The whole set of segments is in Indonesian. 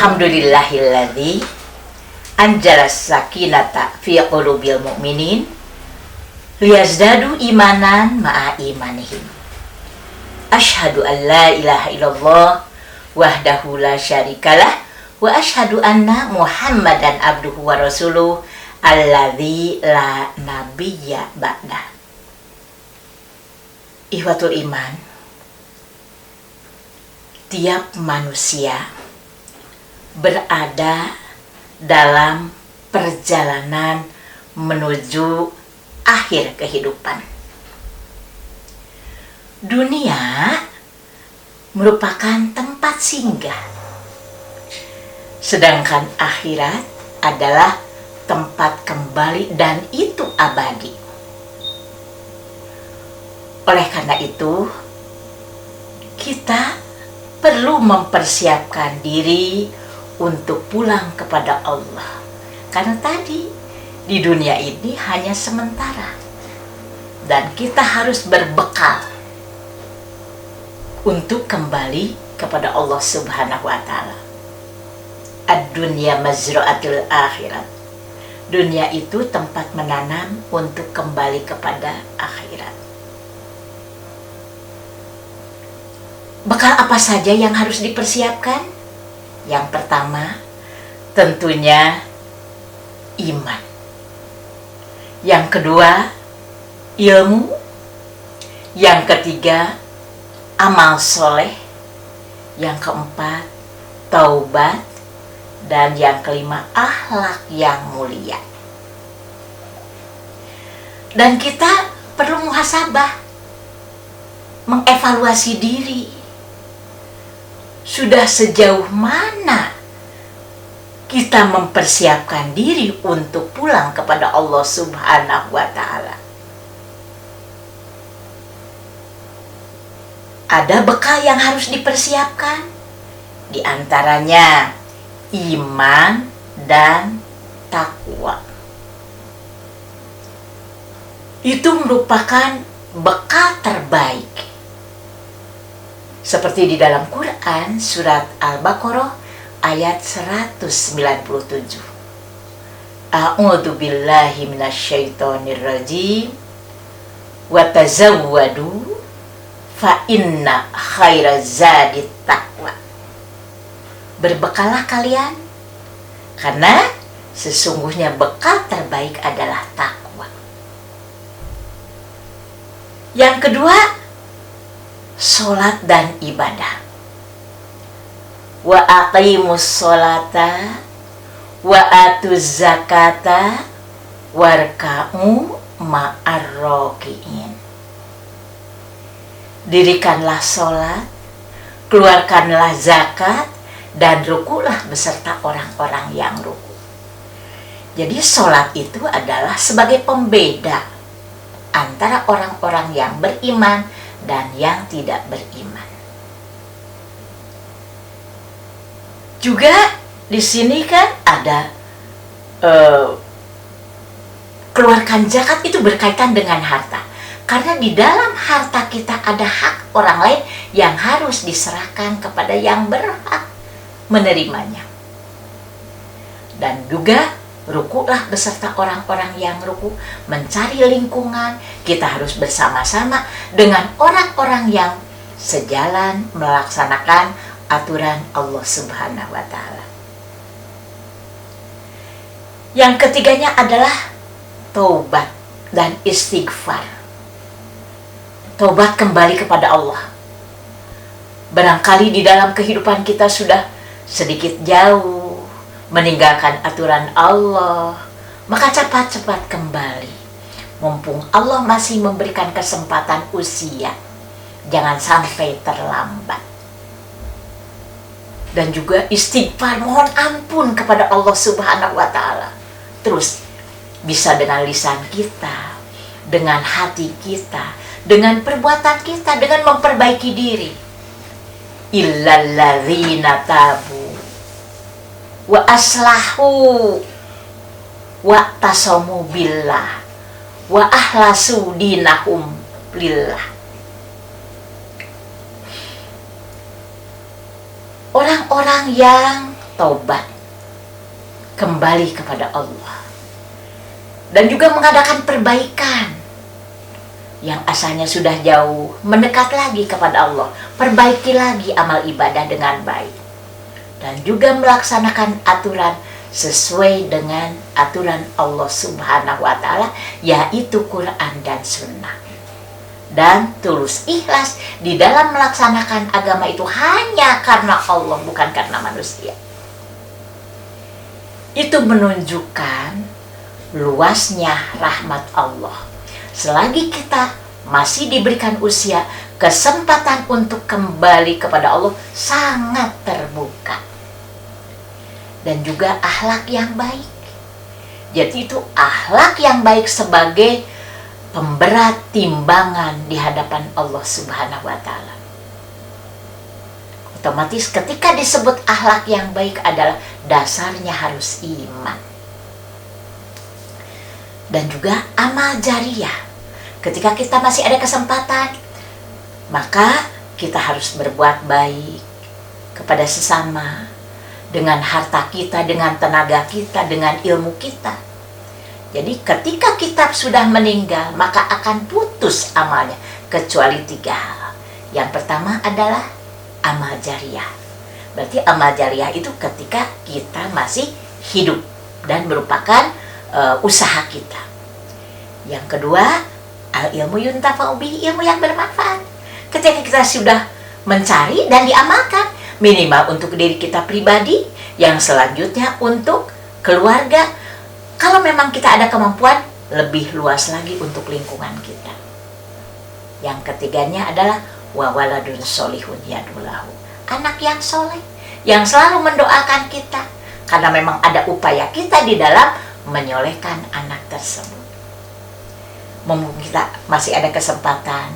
Alhamdulillahilladzi anjalas sakinata fi qulubil mu'minin liyazdadu imanan ma'a imanihim. Asyhadu an la ilaha illallah wahdahu la syarikalah wa asyhadu anna Muhammadan abduhu wa rasuluh alladzi la nabiyya ba'dah. Ihwatul iman, tiap manusia berada dalam perjalanan menuju akhir kehidupan. Dunia merupakan tempat singgah, sedangkan akhirat adalah tempat kembali dan itu abadi. Oleh karena itu, kita perlu mempersiapkan diri untuk pulang kepada Allah. Karena tadi di dunia ini hanya sementara dan kita harus berbekal untuk kembali kepada Allah Subhanahu wa taala. Ad-dunya mazra'atul akhirat. Dunia itu tempat menanam untuk kembali kepada akhirat. Bekal apa saja yang harus dipersiapkan? Yang pertama, tentunya iman. Yang kedua, ilmu. Yang ketiga, amal soleh. Yang keempat, taubat. Dan yang kelima, akhlak yang mulia. Dan kita perlu muhasabah, mengevaluasi diri. Sudah sejauh mana kita mempersiapkan diri untuk pulang kepada Allah Subhanahu wa taala? Ada bekal yang harus dipersiapkan, di antaranya iman dan takwa. Itu merupakan bekal terbaik. Seperti di dalam Quran surat Al-Baqarah ayat 197. A'udzu billahi minasyaitonir rajim. Wa tazawwadu fa inna khairaz zadit taqwa. Berbekalah kalian karena sesungguhnya bekal terbaik adalah takwa. Yang kedua, sholat dan ibadah. Wa aqimus sholata wa atuz zakata warka'u ma'ar raki'in. Dirikanlah sholat, keluarkanlah zakat, dan rukulah beserta orang-orang yang ruku. Jadi sholat itu adalah sebagai pembeda antara orang-orang yang beriman dan yang tidak beriman. Juga di sini kan ada keluarkan zakat itu berkaitan dengan harta. Karena di dalam harta kita ada hak orang lain yang harus diserahkan kepada yang berhak menerimanya. Dan juga rukulah beserta orang-orang yang ruku, mencari lingkungan. Kita harus bersama-sama dengan orang-orang yang sejalan melaksanakan aturan Allah Subhanahu wa taala. Yang ketiganya adalah taubat dan istighfar. Taubat kembali kepada Allah. Barangkali di dalam kehidupan kita sudah sedikit jauh meninggalkan aturan Allah, maka cepat-cepat kembali. Mumpung Allah masih memberikan kesempatan usia, jangan sampai terlambat. Dan juga istighfar, mohon ampun kepada Allah Subhanahu wa taala. Terus bisa dengan lisan kita, dengan hati kita, dengan perbuatan kita, dengan memperbaiki diri. Illalladzina tabu wa aslahu wa tasamu billah wa ahlasu dinahum lillah. Orang-orang yang bertobat, kembali kepada Allah, dan juga mengadakan perbaikan yang asalnya sudah jauh, mendekat lagi kepada Allah, perbaiki lagi amal ibadah dengan baik, dan juga melaksanakan aturan sesuai dengan aturan Allah Subhanahu wa Ta'ala, yaitu Quran dan Sunnah, dan tulus ikhlas di dalam melaksanakan agama itu hanya karena Allah, bukan karena manusia. Itu menunjukkan luasnya rahmat Allah. Selagi kita masih diberikan usia, kesempatan untuk kembali kepada Allah sangat terbuka. Dan juga akhlak yang baik. Jadi itu akhlak yang baik sebagai pemberat timbangan di hadapan Allah Subhanahu wa Ta'ala. Otomatis ketika disebut akhlak yang baik adalah dasarnya harus iman. Dan juga amal jariyah. Ketika kita masih ada kesempatan, maka kita harus berbuat baik kepada sesama, dengan harta kita, dengan tenaga kita, dengan ilmu kita. Jadi ketika kita sudah meninggal, maka akan putus amalnya, kecuali 3 hal. Yang pertama adalah amal jariyah. Berarti amal jariyah itu ketika kita masih hidup dan merupakan usaha kita. Yang kedua, al-ilmu yuntafa'u bihi, ilmu yang bermanfaat. Ketika kita sudah mencari dan diamalkan, minimal untuk diri kita pribadi, yang selanjutnya untuk keluarga. Kalau memang kita ada kemampuan, lebih luas lagi untuk lingkungan kita. Yang ketiganya adalah wa waladun solihun yadulahu, anak yang soleh, yang selalu mendoakan kita, karena memang ada upaya kita di dalam menyolehkan anak tersebut. Mumpung kita masih ada kesempatan,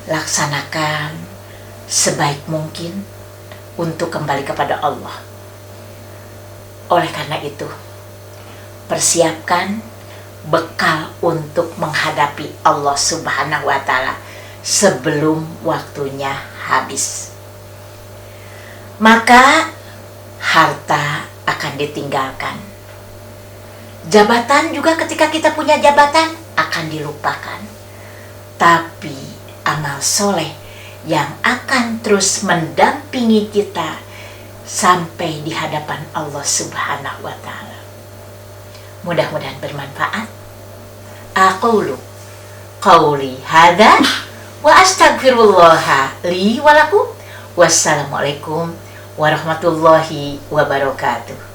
laksanakan sebaik mungkin untuk kembali kepada Allah. Oleh karena itu, persiapkan bekal untuk menghadapi Allah Subhanahu wa Ta'ala sebelum waktunya habis. Maka harta akan ditinggalkan. Jabatan juga, ketika kita punya jabatan akan dilupakan. Tapi amal soleh yang akan terus mendampingi kita sampai di hadapan Allah Subhanahu wa Ta'ala. Mudah-mudahan bermanfaat. Aqulu qauli hadza wa astaghfirullah li wa lakum. Wassalamualaikum warahmatullahi wabarakatuh.